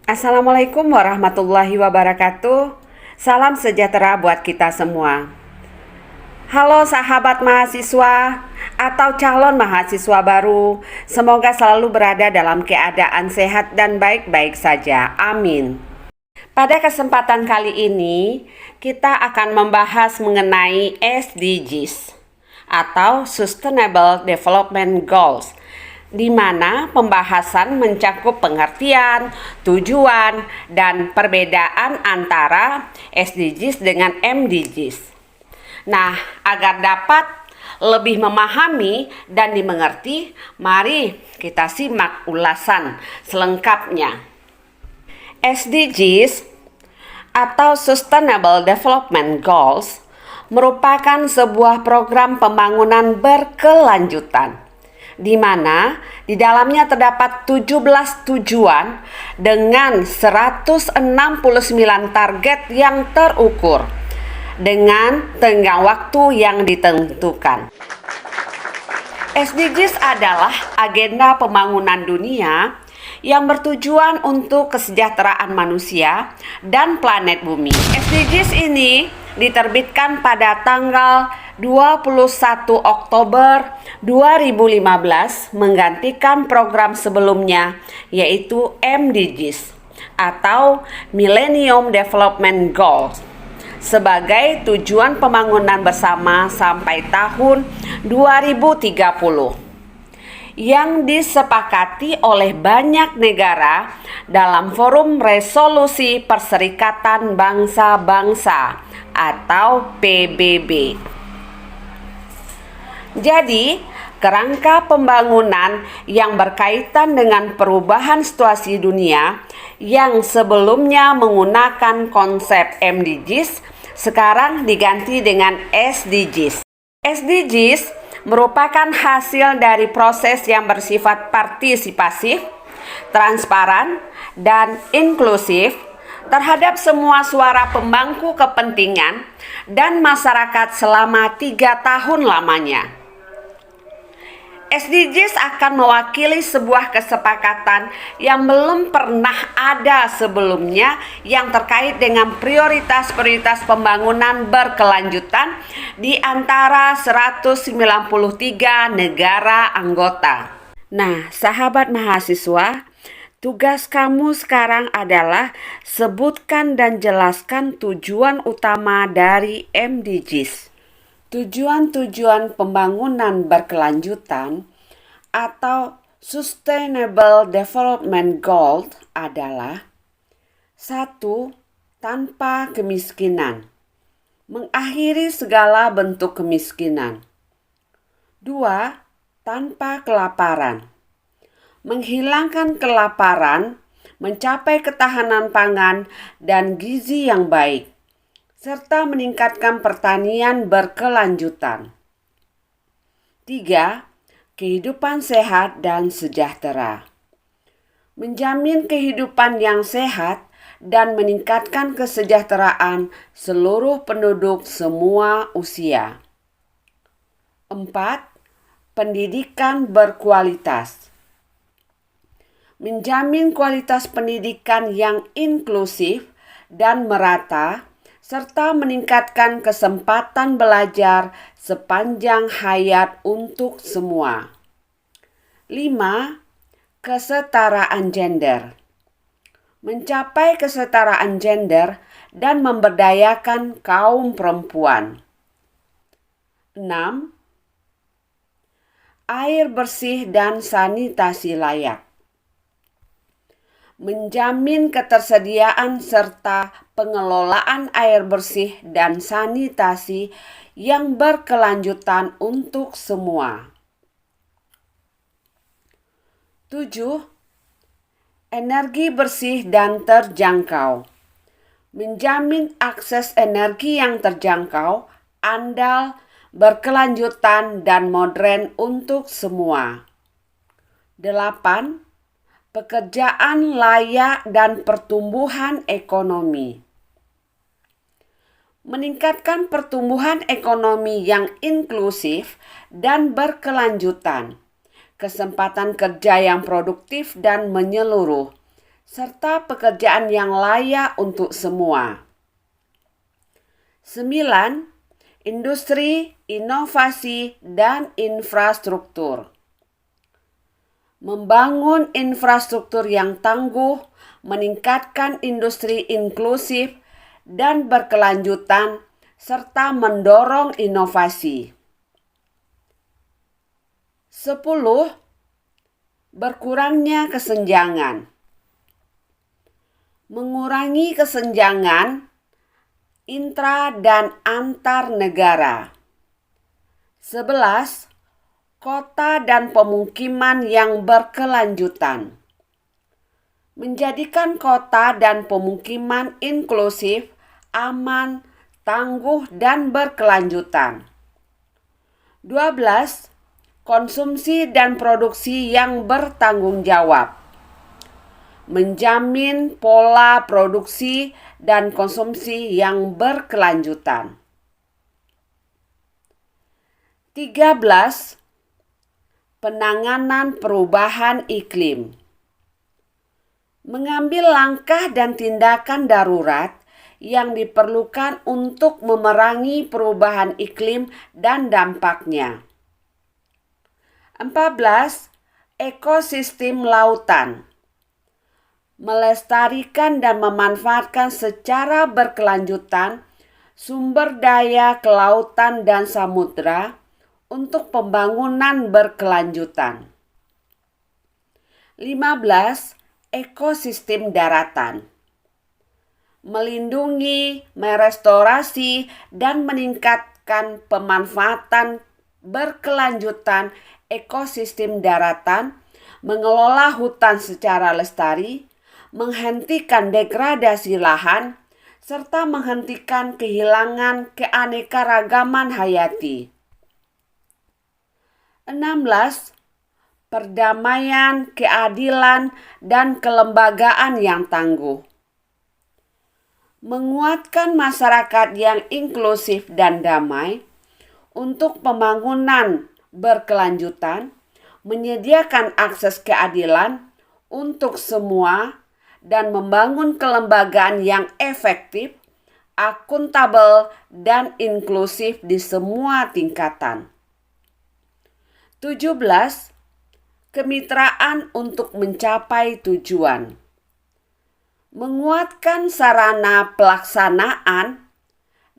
Assalamualaikum warahmatullahi wabarakatuh. Salam sejahtera buat kita semua. Halo sahabat mahasiswa atau calon mahasiswa baru. Semoga selalu berada dalam keadaan sehat dan baik-baik saja. Amin. Pada kesempatan kali ini, kita akan membahas mengenai SDGs atau Sustainable Development Goals, di mana pembahasan mencakup pengertian, tujuan, dan perbedaan antara SDGs dengan MDGs. Nah, agar dapat lebih memahami dan dimengerti, mari kita simak ulasan selengkapnya. SDGs atau Sustainable Development Goals merupakan sebuah program pembangunan berkelanjutan, di mana di dalamnya terdapat 17 tujuan dengan 169 target yang terukur dengan tenggang waktu yang ditentukan. SDGs adalah agenda pembangunan dunia yang bertujuan untuk kesejahteraan manusia dan planet bumi. SDGs ini diterbitkan pada tanggal 21 Oktober 2015 menggantikan program sebelumnya, yaitu MDGs atau Millennium Development Goals sebagai tujuan pembangunan bersama sampai tahun 2030 yang disepakati oleh banyak negara dalam Forum Resolusi Perserikatan Bangsa-Bangsa atau PBB. Jadi, kerangka pembangunan yang berkaitan dengan perubahan situasi dunia yang sebelumnya menggunakan konsep MDGs sekarang diganti dengan SDGs. SDGs merupakan hasil dari proses yang bersifat partisipasif, transparan, dan inklusif terhadap semua suara pemangku kepentingan dan masyarakat selama 3 tahun lamanya. SDGs akan mewakili sebuah kesepakatan yang belum pernah ada sebelumnya yang terkait dengan prioritas-prioritas pembangunan berkelanjutan di antara 193 negara anggota. Nah, sahabat mahasiswa, tugas kamu sekarang adalah sebutkan dan jelaskan tujuan utama dari MDGs. Tujuan-tujuan pembangunan berkelanjutan atau Sustainable Development Goals adalah: 1. Tanpa kemiskinan, mengakhiri segala bentuk kemiskinan. 2. Tanpa kelaparan, menghilangkan kelaparan, mencapai ketahanan pangan dan gizi yang baik, serta meningkatkan pertanian berkelanjutan. 3. Kehidupan sehat dan sejahtera, menjamin kehidupan yang sehat dan meningkatkan kesejahteraan seluruh penduduk semua usia. 4. Pendidikan berkualitas, menjamin kualitas pendidikan yang inklusif dan merata, serta meningkatkan kesempatan belajar sepanjang hayat untuk semua. 5. Kesetaraan gender, mencapai kesetaraan gender dan memberdayakan kaum perempuan. 6. Air bersih dan sanitasi layak, menjamin ketersediaan serta pengelolaan air bersih dan sanitasi yang berkelanjutan untuk semua. 7. Energi bersih dan terjangkau, menjamin akses energi yang terjangkau, andal, berkelanjutan, dan modern untuk semua. 8. Pekerjaan layak dan pertumbuhan ekonomi, meningkatkan pertumbuhan ekonomi yang inklusif dan berkelanjutan, kesempatan kerja yang produktif dan menyeluruh, serta pekerjaan yang layak untuk semua. 9. Industri, inovasi, dan infrastruktur. Membangun infrastruktur yang tangguh, meningkatkan industri inklusif dan berkelanjutan, serta mendorong inovasi. 10. Berkurangnya kesenjangan. Mengurangi kesenjangan intra dan antar negara. 11. Kota dan pemukiman yang berkelanjutan. Menjadikan kota dan pemukiman inklusif, aman, tangguh, dan berkelanjutan. 12. Konsumsi dan produksi yang bertanggung jawab. Menjamin pola produksi dan konsumsi yang berkelanjutan. 13. Penanganan perubahan iklim. Mengambil langkah dan tindakan darurat yang diperlukan untuk memerangi perubahan iklim dan dampaknya. 14. Ekosistem lautan. Melestarikan dan memanfaatkan secara berkelanjutan sumber daya kelautan dan samudra untuk pembangunan berkelanjutan. 15. Ekosistem daratan. Melindungi, merestorasi, dan meningkatkan pemanfaatan berkelanjutan ekosistem daratan, mengelola hutan secara lestari, menghentikan degradasi lahan, serta menghentikan kehilangan keanekaragaman hayati. 16. Perdamaian, keadilan, dan kelembagaan yang tangguh. Menguatkan masyarakat yang inklusif dan damai untuk pembangunan berkelanjutan, menyediakan akses keadilan untuk semua, dan membangun kelembagaan yang efektif, akuntabel, dan inklusif di semua tingkatan. 17. Kemitraan untuk mencapai tujuan. Menguatkan sarana pelaksanaan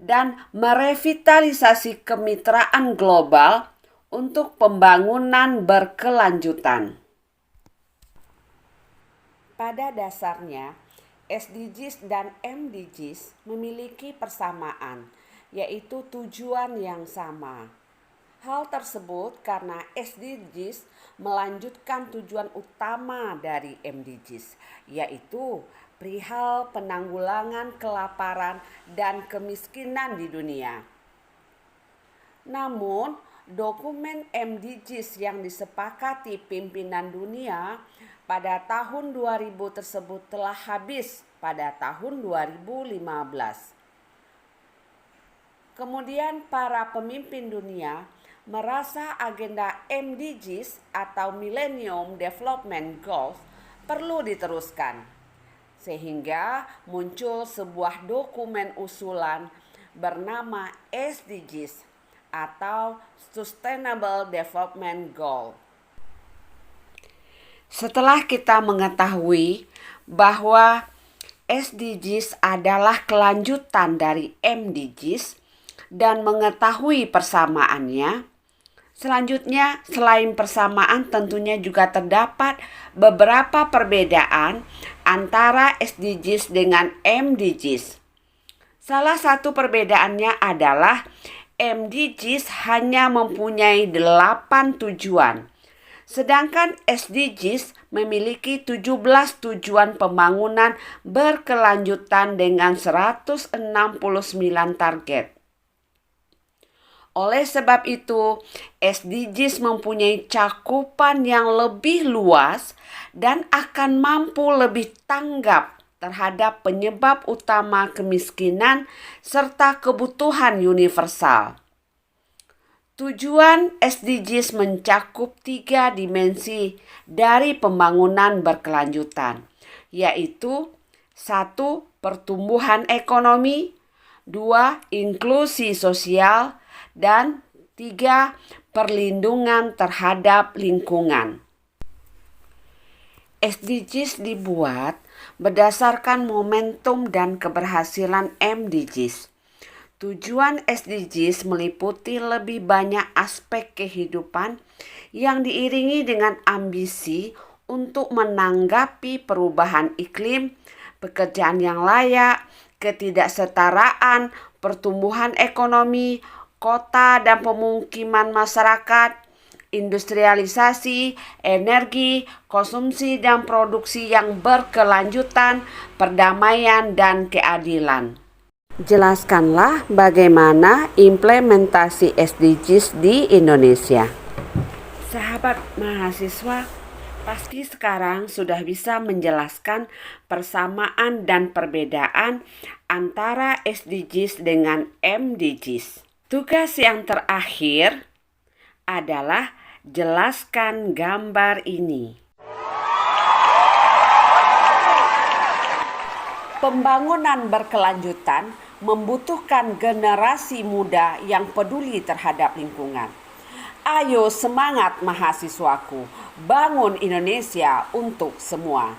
dan merevitalisasi kemitraan global untuk pembangunan berkelanjutan. Pada dasarnya, SDGs dan MDGs memiliki persamaan, yaitu tujuan yang sama. Hal tersebut karena SDGs melanjutkan tujuan utama dari MDGs, yaitu perihal penanggulangan kelaparan dan kemiskinan di dunia. Namun, dokumen MDGs yang disepakati pimpinan dunia pada tahun 2000 tersebut telah habis pada tahun 2015. Kemudian para pemimpin dunia merasa agenda MDGs atau Millennium Development Goals perlu diteruskan, sehingga muncul sebuah dokumen usulan bernama SDGs atau Sustainable Development Goal. Setelah kita mengetahui bahwa SDGs adalah kelanjutan dari MDGs dan mengetahui persamaannya, selanjutnya selain persamaan tentunya juga terdapat beberapa perbedaan antara SDGs dengan MDGs. Salah satu perbedaannya adalah MDGs hanya mempunyai 8 tujuan, sedangkan SDGs memiliki 17 tujuan pembangunan berkelanjutan dengan 169 target. Oleh sebab itu, SDGs mempunyai cakupan yang lebih luas dan akan mampu lebih tanggap terhadap penyebab utama kemiskinan serta kebutuhan universal. Tujuan SDGs mencakup 3 dimensi dari pembangunan berkelanjutan, yaitu 1. Pertumbuhan ekonomi, 2. Inklusi sosial, dan 3. Perlindungan terhadap lingkungan. SDGs dibuat berdasarkan momentum dan keberhasilan MDGs. Tujuan SDGs meliputi lebih banyak aspek kehidupan yang diiringi dengan ambisi untuk menanggapi perubahan iklim, pekerjaan yang layak, ketidaksetaraan, pertumbuhan ekonomi, kota dan pemukiman masyarakat, industrialisasi, energi, konsumsi dan produksi yang berkelanjutan, perdamaian dan keadilan. Jelaskanlah bagaimana implementasi SDGs di Indonesia. Sahabat mahasiswa, pasti sekarang sudah bisa menjelaskan persamaan dan perbedaan antara SDGs dengan MDGs. Tugas yang terakhir adalah jelaskan gambar ini. Pembangunan berkelanjutan membutuhkan generasi muda yang peduli terhadap lingkungan. Ayo semangat mahasiswaku, bangun Indonesia untuk semua.